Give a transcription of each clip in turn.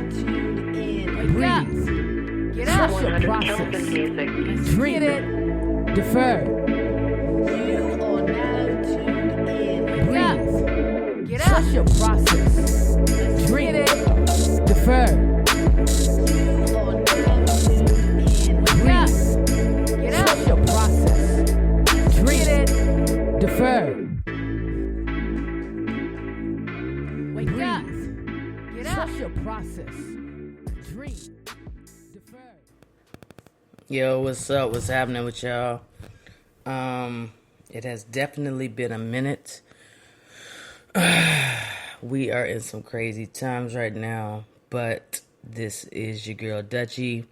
tune in. Wake up. Get up. Trust your process. Dream it. Defer. You are now tuned in. Wake up. Get up. Trust your process. Dream it. Defer. You are now tuned in. Wake up. Get up. Trust your process. Dream it. Defer. Wake up. Get up. Trust your process. Dream. Defer. Yo, what's up? What's happening with y'all? It has definitely been a minute. We are in some crazy times right now, but this is your girl Dutchi,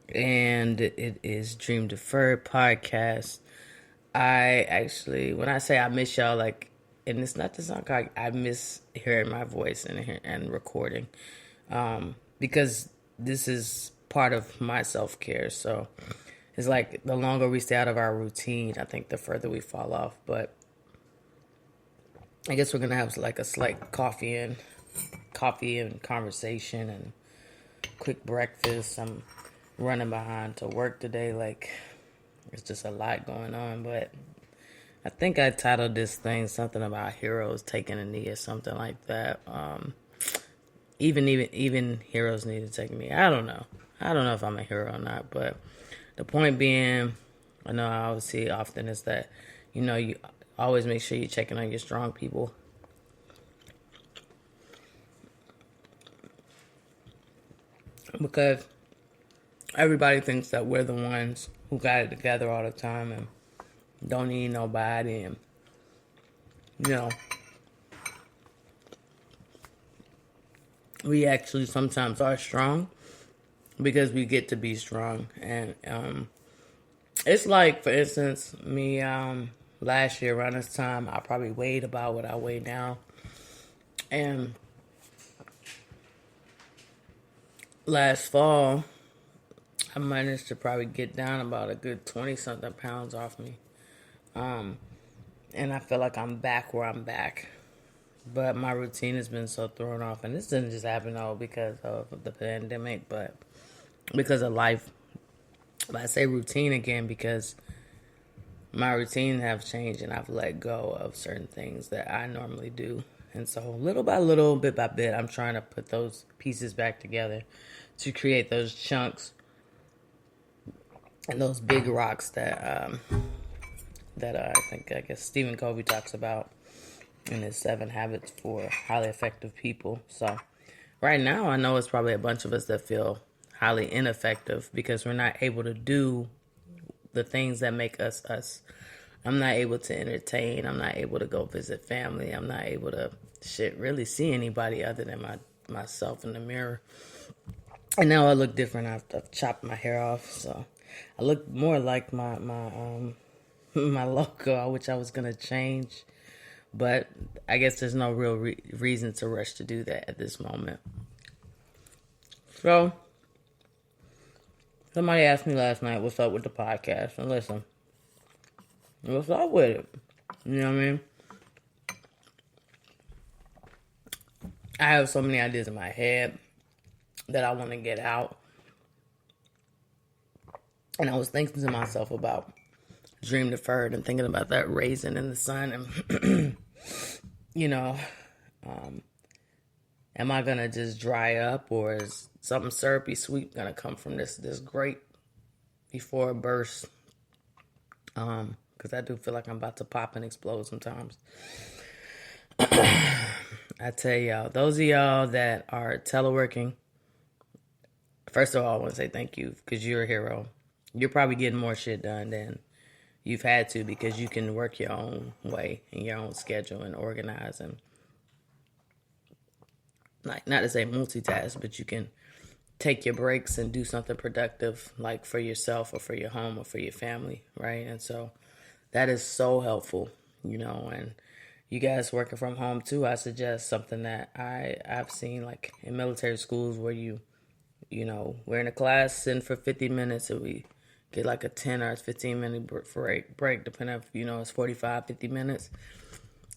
and it is Dream Deferred podcast. I actually, when I say I miss y'all, like, and it's not to sound cocky, I miss hearing my voice and recording, because this is part of my self-care. So it's like the longer we stay out of our routine, I think the further we fall off. But I guess we're gonna have like a slight coffee and conversation and quick breakfast. I'm running behind to work today. Like, it's just a lot going on. But I think I titled this thing something about heroes taking a knee or something like that. Even heroes need to take a knee. I don't know if I'm a hero or not, but the point being, I know I always see often is that, you always make sure you're checking on your strong people. Because everybody thinks that we're the ones who got it together all the time and don't need nobody, and, we actually sometimes are strong because we get to be strong. And it's like, for instance, me last year around this time, I probably weighed about what I weigh now. And last fall, I managed to probably get down about a good 20-something pounds off me. And I feel like I'm back where I'm back. But my routine has been so thrown off. And this didn't just happen, though, because of the pandemic, but because of life. But I say routine again because my routine have changed and I've let go of certain things that I normally do. And so little by little, bit by bit, I'm trying to put those pieces back together to create those chunks and those big rocks that I guess Stephen Covey talks about in his 7 Habits for Highly Effective People. So right now, I know it's probably a bunch of us that feel highly ineffective because we're not able to do the things that make us us. I'm not able to entertain. I'm not able to go visit family. I'm not able to really see anybody other than myself in the mirror. And now I look different. I've chopped my hair off, so I look more like my logo, which I was gonna change, but I guess there's no real reason to rush to do that at this moment. So somebody asked me last night, what's up with the podcast? And listen, what's up with it? You know what I mean? I have so many ideas in my head that I want to get out. And I was thinking to myself about Dream Deferred and thinking about that raisin in the sun. And, am I going to just dry up, or is something syrupy sweet going to come from this grape before it bursts? Because I do feel like I'm about to pop and explode sometimes. I tell y'all, those of y'all that are teleworking, first of all, I want to say thank you because you're a hero. You're probably getting more shit done than you've had to because you can work your own way and your own schedule and organize and, like, not to say multitask, but you can take your breaks and do something productive, like for yourself or for your home or for your family, right? And so that is so helpful, and you guys working from home too, I suggest something that I've seen, like in military schools where we're in a class sitting for 50 minutes and we get like a 10 or 15 minute break, depending if, it's 45, 50 minutes.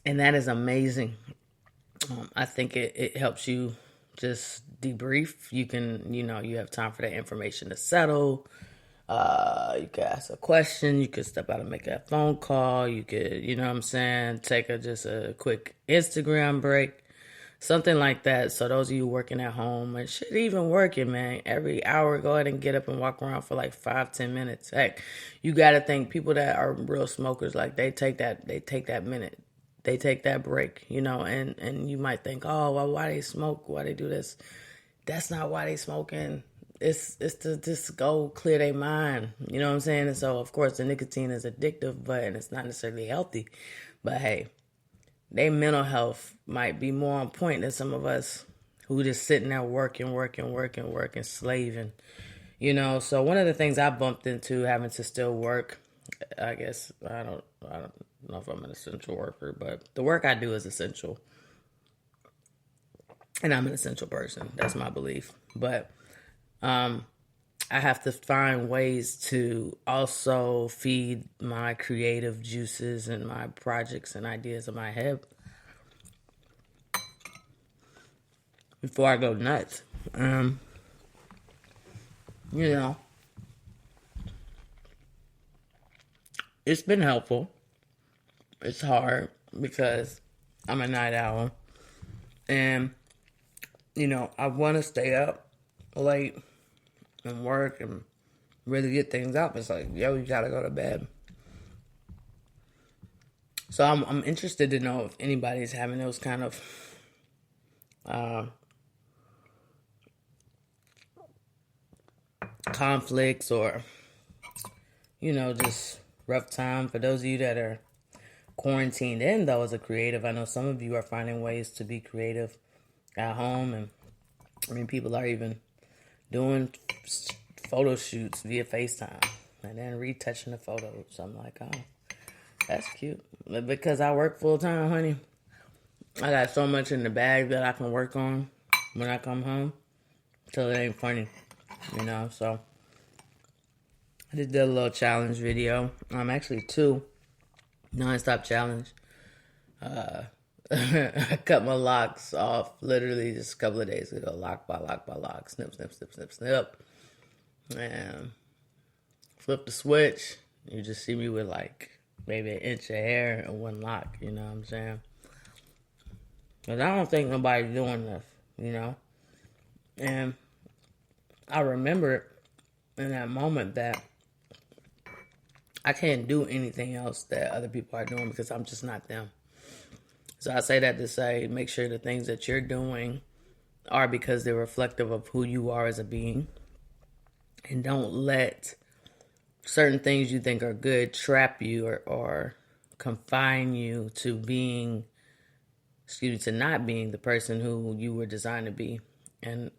And that is amazing. I think it helps you just debrief. You can, you have time for that information to settle. You could ask a question. You could step out and make that phone call. You could, you know what I'm saying, take just a quick Instagram break. Something like that. So those of you working at home and shit, even working, man, every hour, go ahead and get up and walk around for like 5-10 minutes. Heck, you got to think people that are real smokers, like they take that minute, they take that break, and you might think, oh, well, why they smoke? Why they do this? That's not why they smoking. It's to just go clear their mind. You know what I'm saying? And so, of course, the nicotine is addictive, but and it's not necessarily healthy. But hey, their mental health might be more on point than some of us who just sitting there working, slaving. So one of the things I bumped into having to still work, I guess, I don't know if I'm an essential worker, but the work I do is essential. And I'm an essential person. That's my belief. But I have to find ways to also feed my creative juices and my projects and ideas in my head before I go nuts. It's been helpful. It's hard because I'm a night owl. And, I want to stay up late and work and really get things up. It's like, yo, you gotta go to bed. So I'm interested to know if anybody's having those kind of conflicts or, just rough time. For those of you that are quarantined in, though, as a creative, I know some of you are finding ways to be creative at home. And I mean, people are even doing photo shoots via FaceTime and then retouching the photos. So I'm like, oh, that's cute. But because I work full time, honey, I got so much in the bag that I can work on when I come home till it ain't funny, So I just did a little challenge video. Actually 2 non-stop challenge. I cut my locks off literally just a couple of days ago. Lock by lock by lock. Snip, snip, snip, snip, snip. And flip the switch. You just see me with like maybe an inch of hair and one lock. You know what I'm saying? But I don't think nobody's doing this, And I remember in that moment that I can't do anything else that other people are doing because I'm just not them. So I say that to say, make sure the things that you're doing are because they're reflective of who you are as a being. And don't let certain things you think are good trap you or confine you to to not being the person who you were designed to be. And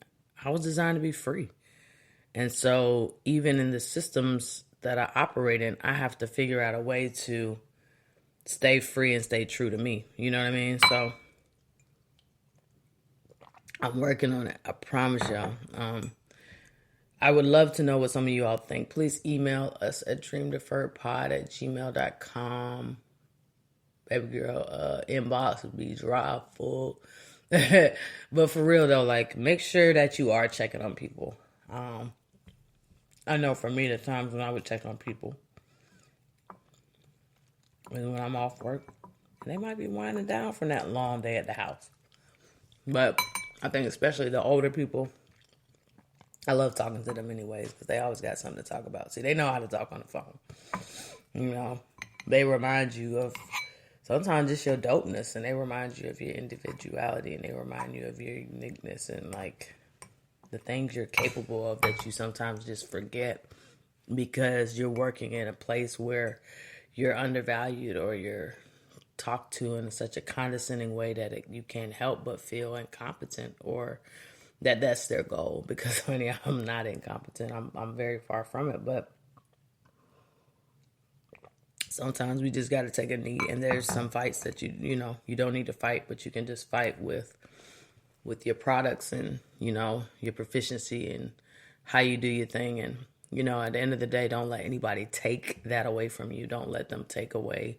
I was designed to be free. And so even in the systems that I operate in, I have to figure out a way to stay free and stay true to me. You know what I mean? So I'm working on it. I promise y'all. I would love to know what some of you all think. Please email us at dreamdeferredpod@gmail.com. Baby girl, inbox would be dry full. But for real though, like, make sure that you are checking on people. I know for me, the times when I would check on people was when I'm off work. They might be winding down from that long day at the house. But I think especially the older people, I love talking to them anyways because they always got something to talk about. See, they know how to talk on the phone. They remind you of sometimes just your dopeness, and they remind you of your individuality, and they remind you of your uniqueness and like the things you're capable of that you sometimes just forget because you're working in a place where you're undervalued or you're talked to in such a condescending way that you can't help but feel incompetent or that's their goal. Because honey, I'm not incompetent. I'm very far from it, but sometimes we just got to take a knee, and there's some fights that you don't need to fight, but you can just fight with your products and your proficiency and how you do your thing. And at the end of the day, don't let anybody take that away from you. Don't let them take away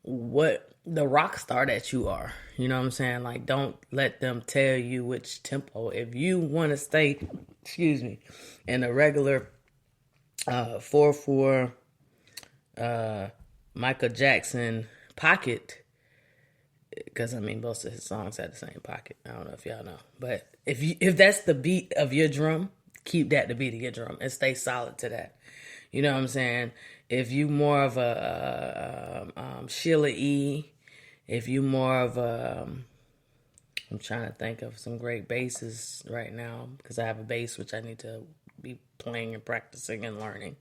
what the rock star that you are. You know what I'm saying? Like, don't let them tell you which tempo. If you want to stay, in a regular 4/4 Michael Jackson pocket, because I mean most of his songs had the same pocket. I don't know if y'all know, but if that's the beat of your drum, keep that the beat of your drum and stay solid to that. You know what I'm saying? If you more of a Sheila E, if you more of a, I'm trying to think of some great basses right now because I have a bass which I need to be playing and practicing and learning.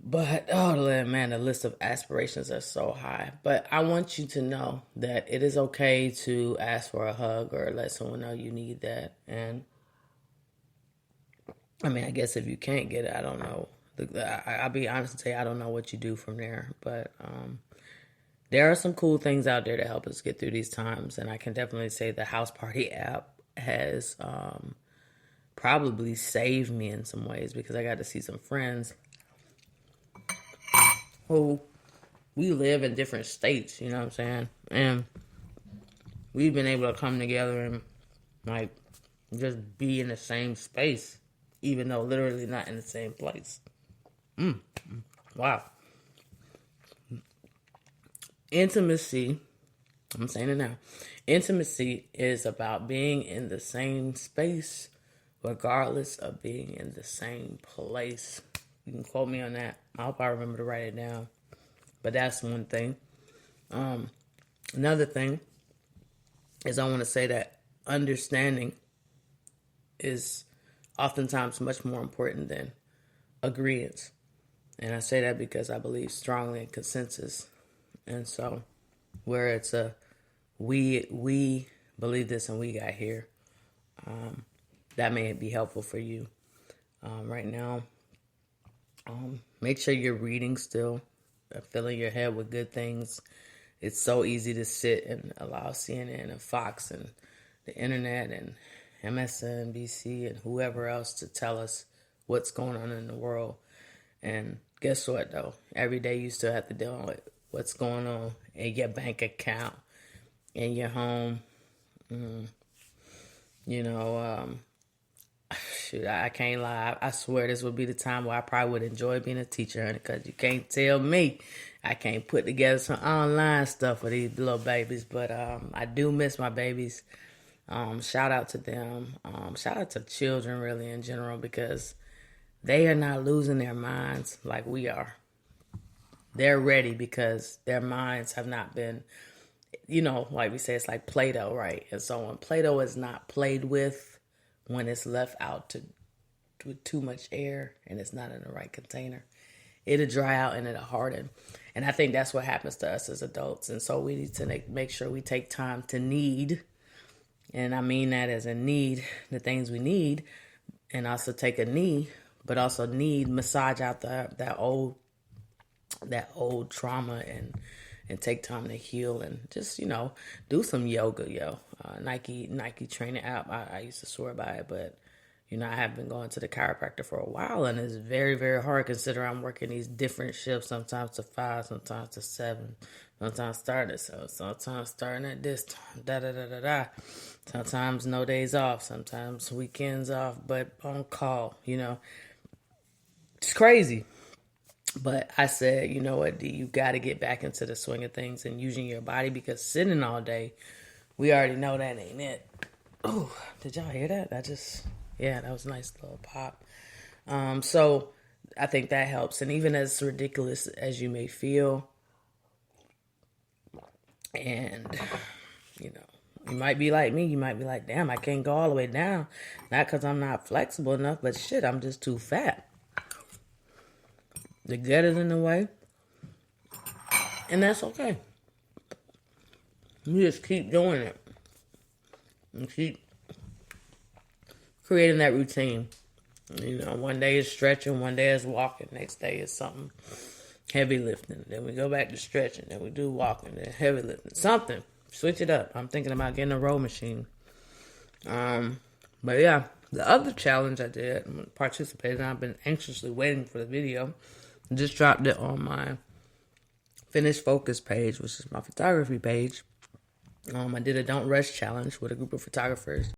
But, oh man, the list of aspirations are so high. But I want you to know that it is okay to ask for a hug or let someone know you need that. And, I mean, I guess if you can't get it, I don't know. I'll be honest and say I don't know what you do from there. But there are some cool things out there to help us get through these times. And I can definitely say the House Party app has probably saved me in some ways because I got to see some friends who we live in different states, you know what I'm saying? And we've been able to come together and like just be in the same space, even though literally not in the same place. Wow. Intimacy, I'm saying it now. Intimacy is about being in the same space, regardless of being in the same place. You can quote me on that. I hope I remember to write it down. But that's one thing. Another thing is I want to say that understanding is oftentimes much more important than agreeance. And I say that because I believe strongly in consensus. And so where it's a we believe this and we got here, that may be helpful for you right now. Make sure you're reading still, filling your head with good things. It's so easy to sit and allow CNN and Fox and the internet and MSNBC and whoever else to tell us what's going on in the world. And guess what, though? Every day you still have to deal with what's going on in your bank account, in your home. Shoot, I can't lie. I swear this would be the time where I probably would enjoy being a teacher, honey, because you can't tell me I can't put together some online stuff for these little babies. But I do miss my babies. Shout out to them. Shout out to children, really, in general, because they are not losing their minds like we are. They're ready because their minds have not been, like we say, it's like Play-Doh, right? And so when Play-Doh is not played with, when it's left out with too much air and it's not in the right container, it'll dry out and it'll harden. And I think that's what happens to us as adults. And so we need to make sure we take time to need, and I mean that as a need, the things we need, and also take a knee, but also massage out that old trauma and take time to heal and just, do some yoga, Nike training app. I used to swear by it, but, I have been going to the chiropractor for a while, and it's very, very hard considering I'm working these different shifts, sometimes to 5, sometimes to 7, sometimes starting at 7, sometimes starting at this time, sometimes no days off, sometimes weekends off, but on call, It's crazy. But I said, you know what, D, you got to get back into the swing of things and using your body, because sitting all day, we already know that ain't it. Oh, did y'all hear that? That was a nice little pop. So I think that helps. And even as ridiculous as you may feel, and, you might be like me. You might be like, damn, I can't go all the way down. Not because I'm not flexible enough, but shit, I'm just too fat. The gut is in the way, and that's okay. You just keep doing it and keep creating that routine. One day is stretching, one day is walking, next day is something heavy lifting. Then we go back to stretching, then we do walking, then heavy lifting. Something. Switch it up. I'm thinking about getting a row machine. But yeah, the other challenge I did, participated in, I've been anxiously waiting for the video. Just dropped it on my Finish Focus page, which is my photography page. I did a Don't Rush challenge with a group of photographers.